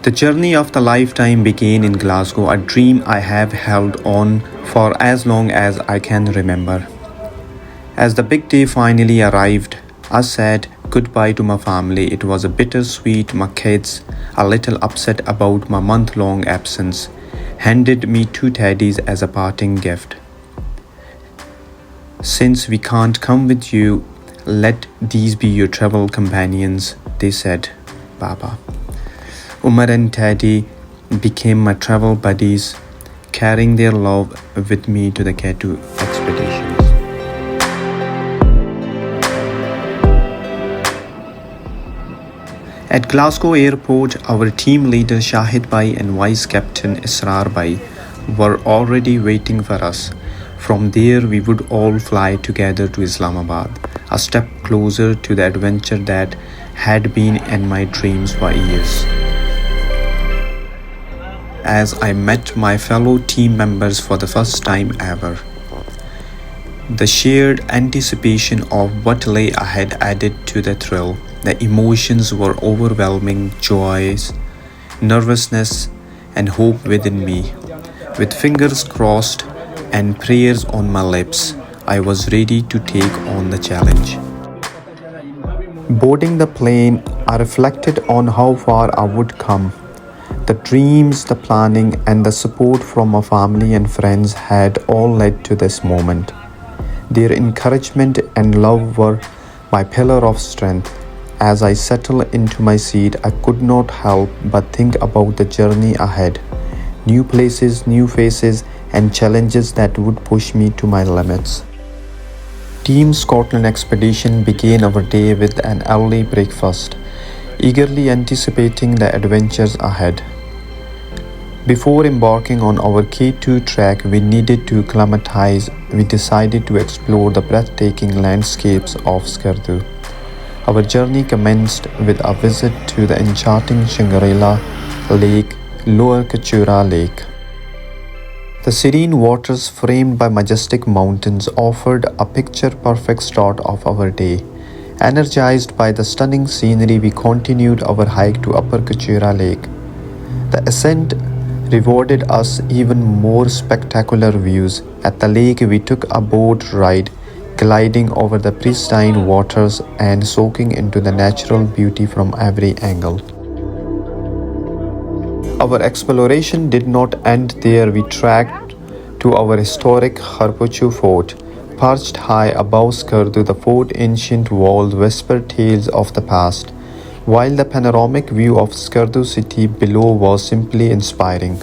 The journey of the lifetime began in Glasgow, a dream I have held on for as long as I can remember. As the big day finally arrived, I said goodbye to my family. It was a bittersweet. My kids, a little upset about my month-long absence, handed me two teddies as a parting gift. Since we can't come with you, let these be your travel companions, they said, Baba. Umar and Teddy became my travel buddies, carrying their love with me to the K2 expeditions. At Glasgow Airport, our team leader Shahid Bhai and Vice Captain Israr Bhai were already waiting for us. From there, we would all fly together to Islamabad, a step closer to the adventure that had been in my dreams for years. As I met my fellow team members for the first time ever, the shared anticipation of what lay ahead added to the thrill. The emotions were overwhelming: joy, nervousness, and hope within me. With fingers crossed and prayers on my lips, I was ready to take on the challenge. Boarding the plane, I reflected on how far I would come. The dreams, the planning, and the support from my family and friends had all led to this moment. Their encouragement and love were my pillar of strength. As I settled into my seat, I could not help but think about the journey ahead. New places, new faces, and challenges that would push me to my limits. Team Scotland expedition began our day with an early breakfast, eagerly anticipating the adventures ahead. Before embarking on our K2 trek, we needed to acclimatize. We decided to explore the breathtaking landscapes of Skardu. Our journey commenced with a visit to the enchanting Shangri-La Lake, Upper Kachura Lake. The serene waters framed by majestic mountains offered a picture-perfect start of our day. Energized by the stunning scenery, we continued our hike to Upper Kachura Lake. The ascent rewarded us even more spectacular views. At the lake, we took a boat ride, gliding over the pristine waters and soaking into the natural beauty from every angle. Our exploration did not end there. We trekked to our historic Kharphocho Fort. Perched high above Skardu, the fort's ancient walls whispered tales of the past, while the panoramic view of Skardu city below was simply inspiring.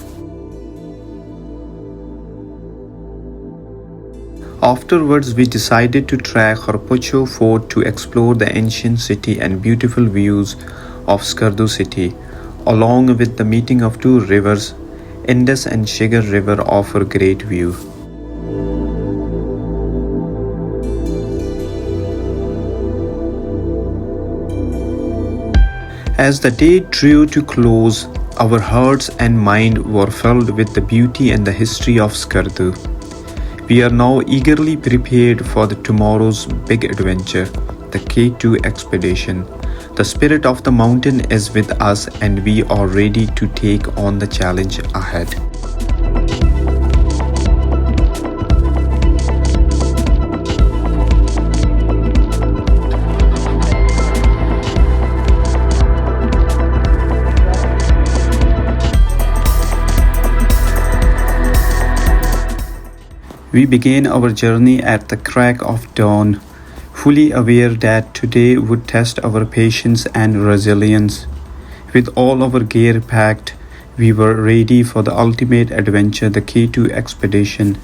Afterwards, we decided to trek Kharphocho Fort to explore the ancient city and beautiful views of Skardu city. Along with the meeting of two rivers, Indus and Shigar River offer great view. As the day drew to close, our hearts and mind were filled with the beauty and the history of Skardu. We are now eagerly prepared for tomorrow's big adventure, the K2 expedition. The spirit of the mountain is with us and we are ready to take on the challenge ahead. We began our journey at the crack of dawn, fully aware that today would test our patience and resilience. With all our gear packed, we were ready for the ultimate adventure, the K2 expedition.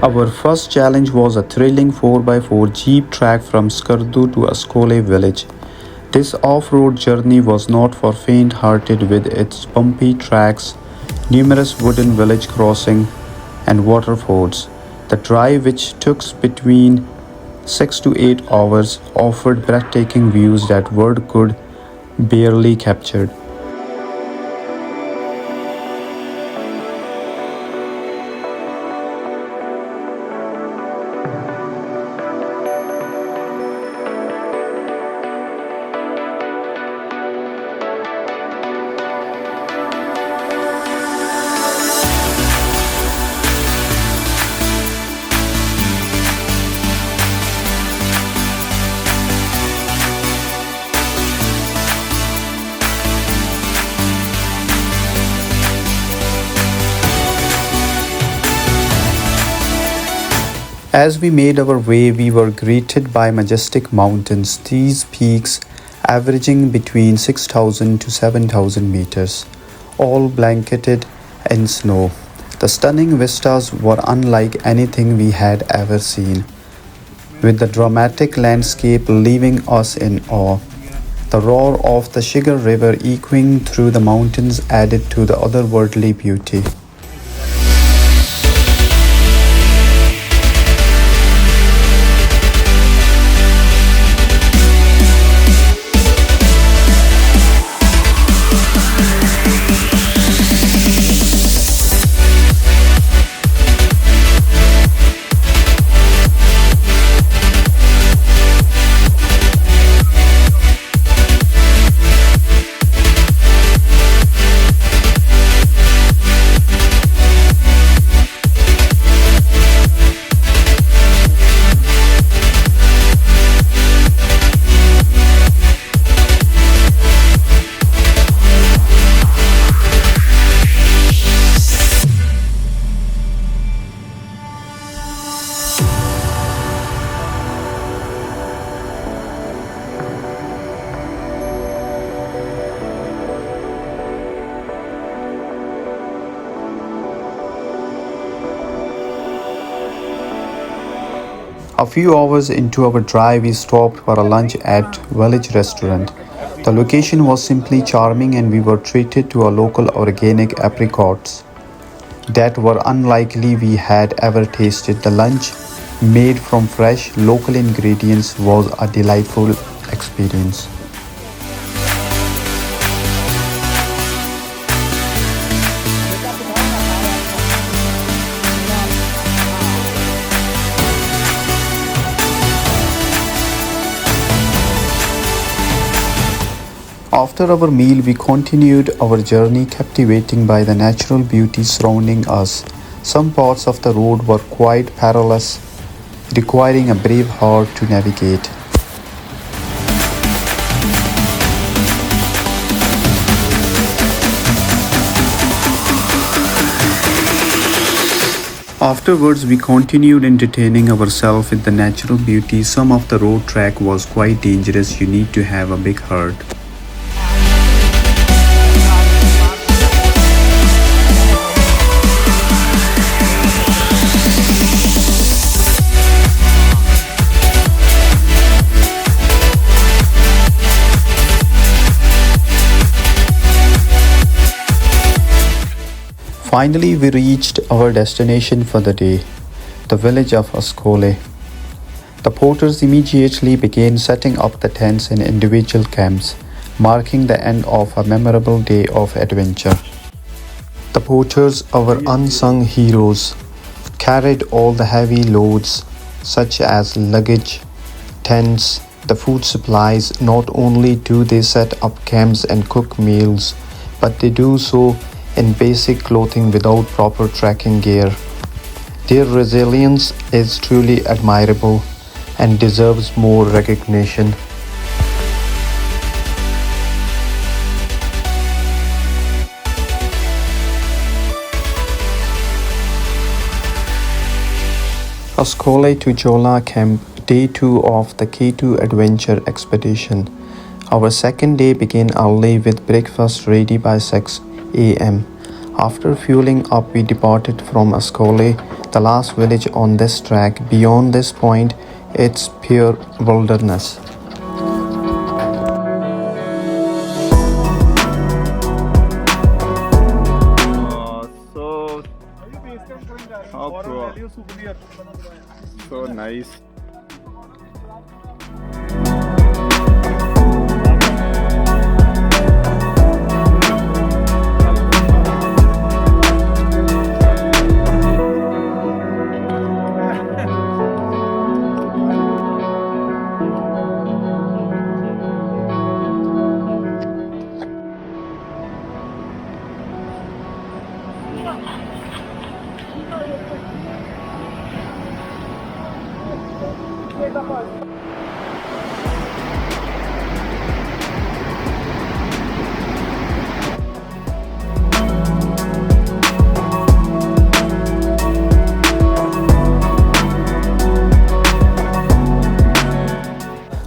Our first challenge was a thrilling 4x4 jeep trek from Skardu to Ascole village. This off-road journey was not for faint-hearted with its bumpy tracks, numerous wooden village crossings, and waterfalls. The drive, which took between 6 to 8 hours offered breathtaking views that word could barely capture. As we made our way, we were greeted by majestic mountains, these peaks averaging between 6,000 to 7,000 meters, all blanketed in snow. The stunning vistas were unlike anything we had ever seen, with the dramatic landscape leaving us in awe. The roar of the Shigar River echoing through the mountains added to the otherworldly beauty. A few hours into our drive, we stopped for a lunch at village restaurant. The location was simply charming and we were treated to a local organic apricots that were unlikely we had ever tasted. The lunch, made from fresh local ingredients, was a delightful experience. After our meal, we continued our journey, captivating by the natural beauty surrounding us. Some parts of the road were quite perilous, requiring a brave heart to navigate. Afterwards, we continued entertaining ourselves with the natural beauty. Some of the road track was quite dangerous. You need to have a big heart. Finally, we reached our destination for the day, the village of Ascole. The porters immediately began setting up the tents in individual camps, marking the end of a memorable day of adventure. The porters, our unsung heroes, carried all the heavy loads such as luggage, tents, the food supplies. Not only do they set up camps and cook meals, but they do so in basic clothing without proper trekking gear. Their resilience is truly admirable and deserves more recognition. Ascole to Jola Camp, Day 2 of the K2 Adventure Expedition. Our second day began early with breakfast ready by 6 a.m. After fueling up, we departed from Ascole, the last village on this track. Beyond this point, it's pure wilderness. So nice.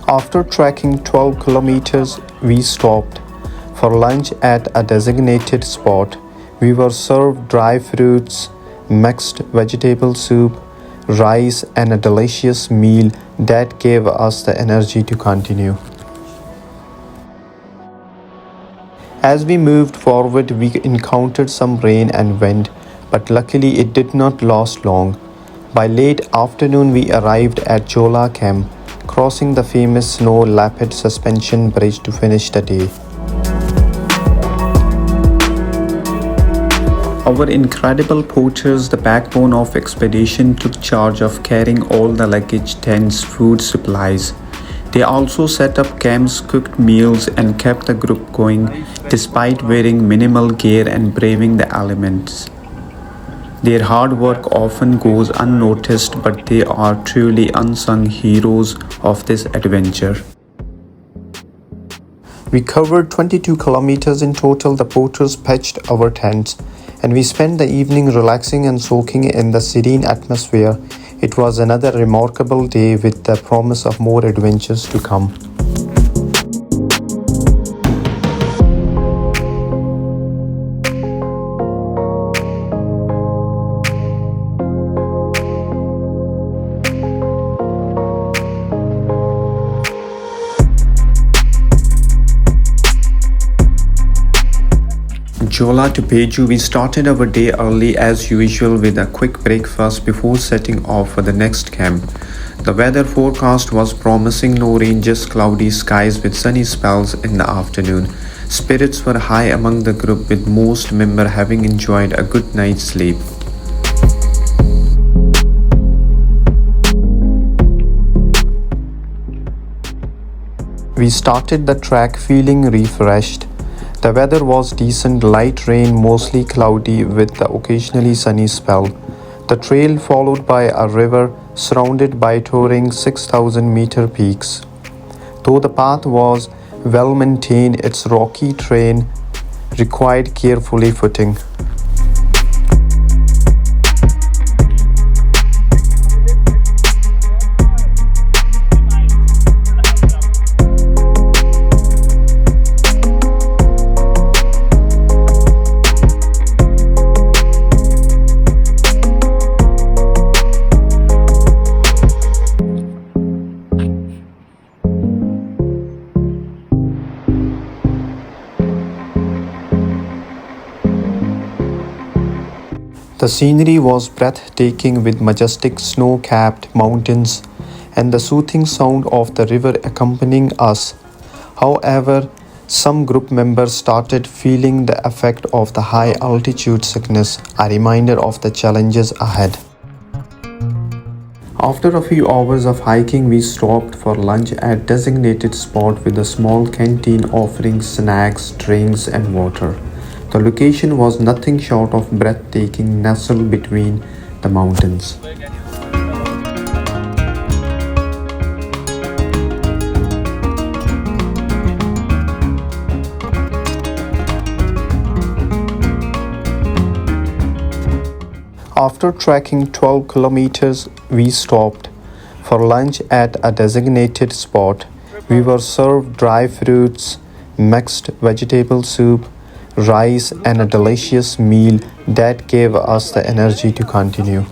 After trekking 12 kilometers, we stopped for lunch at a designated spot. We were served dry fruits, mixed vegetable soup, rice, and a delicious meal that gave us the energy to continue. As we moved forward, we encountered some rain and wind, but luckily it did not last long. By late afternoon, we arrived at Jola Camp, crossing the famous snow-lapped suspension bridge to finish the day. Our incredible porters, the backbone of expedition, took charge of carrying all the luggage, tents, food supplies. They also set up camps, cooked meals, and kept the group going despite wearing minimal gear and braving the elements. Their hard work often goes unnoticed, but they are truly unsung heroes of this adventure. We covered 22 kilometers in total. The porters pitched our tents, and we spent the evening relaxing and soaking in the serene atmosphere. It was another remarkable day with the promise of more adventures to come. Jola to Peju, we started our day early as usual with a quick breakfast before setting off for the next camp. The weather forecast was promising: no rain, just cloudy skies with sunny spells in the afternoon. Spirits were high among the group, with most members having enjoyed a good night's sleep. We started the trek feeling refreshed. The weather was decent, light rain, mostly cloudy with the occasionally sunny spell. The trail followed by a river surrounded by towering 6,000-meter peaks. Though the path was well maintained, its rocky terrain required carefully footing. The scenery was breathtaking, with majestic snow-capped mountains and the soothing sound of the river accompanying us. However, some group members started feeling the effect of the high altitude sickness, a reminder of the challenges ahead. After a few hours of hiking, we stopped for lunch at designated spot with a small canteen offering snacks, drinks, and water. The location was nothing short of breathtaking, nestled between the mountains. After trekking 12 kilometers, we stopped for lunch at a designated spot. We were served dry fruits, mixed vegetable soup, rice, and a delicious meal that gave us the energy to continue.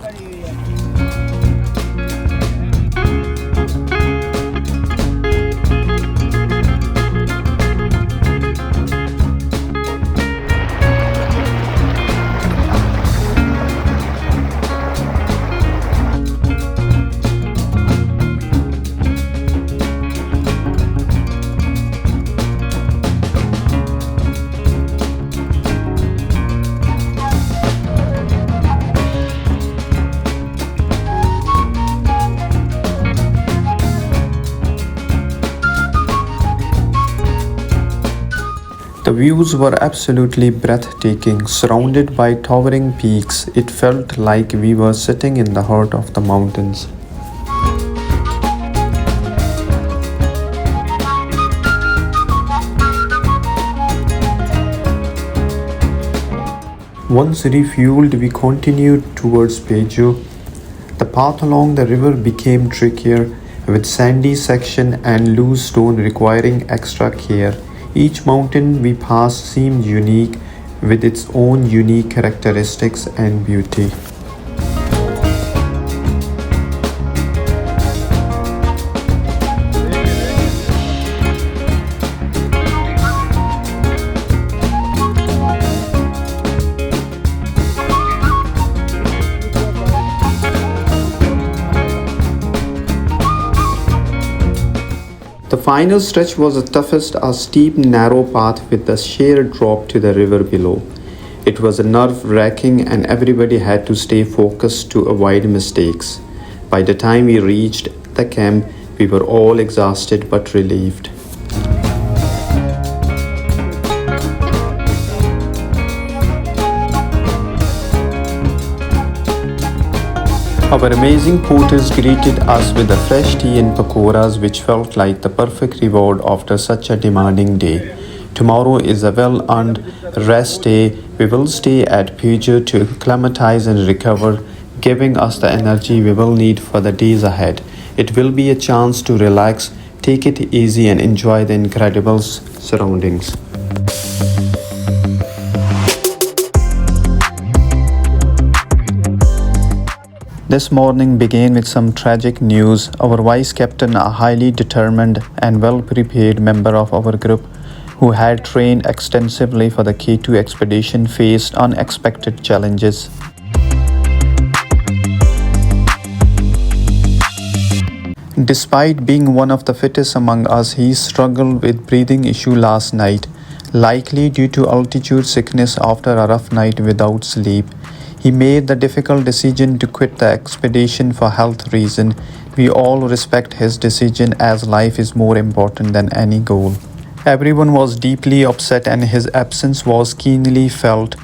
The views were absolutely breathtaking. Surrounded by towering peaks, it felt like we were sitting in the heart of the mountains. Once refueled, we continued towards Peju. The path along the river became trickier, with sandy section and loose stone requiring extra care. Each mountain we passed seemed unique, with its own unique characteristics and beauty. The final stretch was the toughest, a steep, narrow path with a sheer drop to the river below. It was nerve-wracking and everybody had to stay focused to avoid mistakes. By the time we reached the camp, we were all exhausted but relieved. Our amazing porters greeted us with a fresh tea and pakoras, which felt like the perfect reward after such a demanding day. Tomorrow is a well-earned rest day. We will stay at Puja to acclimatize and recover, giving us the energy we will need for the days ahead. It will be a chance to relax, take it easy, and enjoy the incredible surroundings. This morning began with some tragic news. Our vice captain, a highly determined and well prepared member of our group who had trained extensively for the K2 expedition, faced unexpected challenges. Despite being one of the fittest among us, he struggled with breathing issue last night, likely due to altitude sickness after a rough night without sleep. He made the difficult decision to quit the expedition for health reasons. We all respect his decision as life is more important than any goal. Everyone was deeply upset and his absence was keenly felt.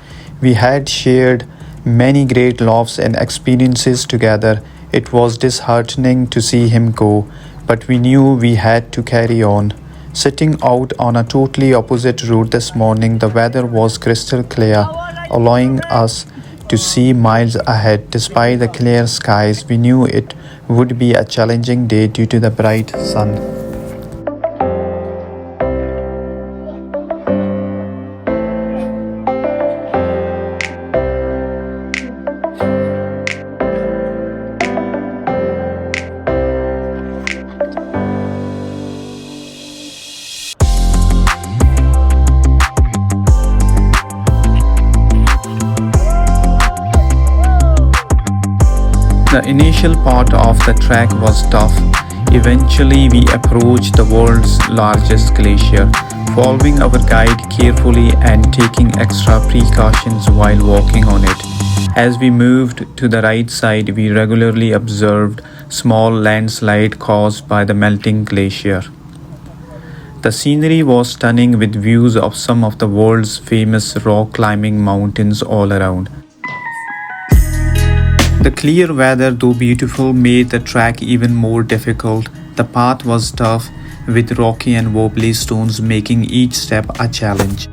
We had shared many great laughs and experiences together. It was disheartening to see him go, but we knew we had to carry on. Setting out on a totally opposite route this morning, the weather was crystal clear, allowing us to see miles ahead. Despite the clear skies, we knew it would be a challenging day due to the bright sun. The initial part of the trek was tough. Eventually, we approached the world's largest glacier, following our guide carefully and taking extra precautions while walking on it. As we moved to the right side, we regularly observed small landslides caused by the melting glacier. The scenery was stunning with views of some of the world's famous rock climbing mountains all around. The clear weather, though beautiful, made the trek even more difficult. The path was tough, with rocky and wobbly stones making each step a challenge.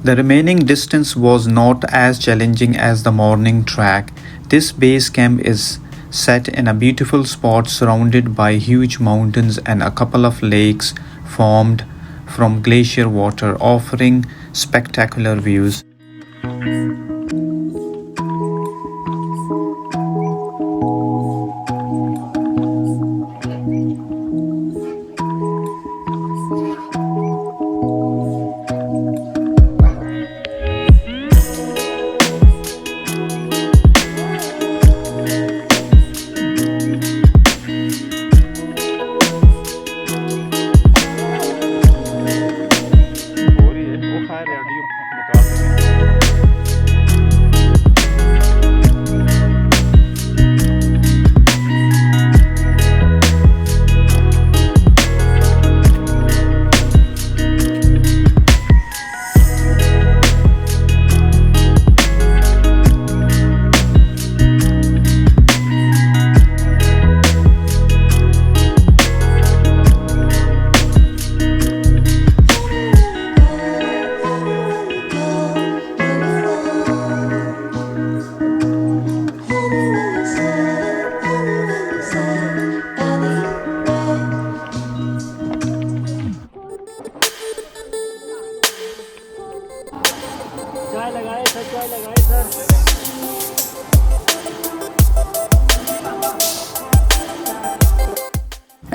The remaining distance was not as challenging as the morning trek. This base camp is set in a beautiful spot surrounded by huge mountains and a couple of lakes formed from glacier water, offering spectacular views.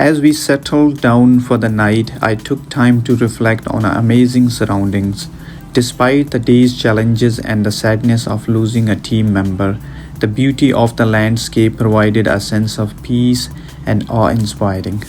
As we settled down for the night, I took time to reflect on our amazing surroundings. Despite the day's challenges and the sadness of losing a team member, the beauty of the landscape provided a sense of peace and awe inspiring.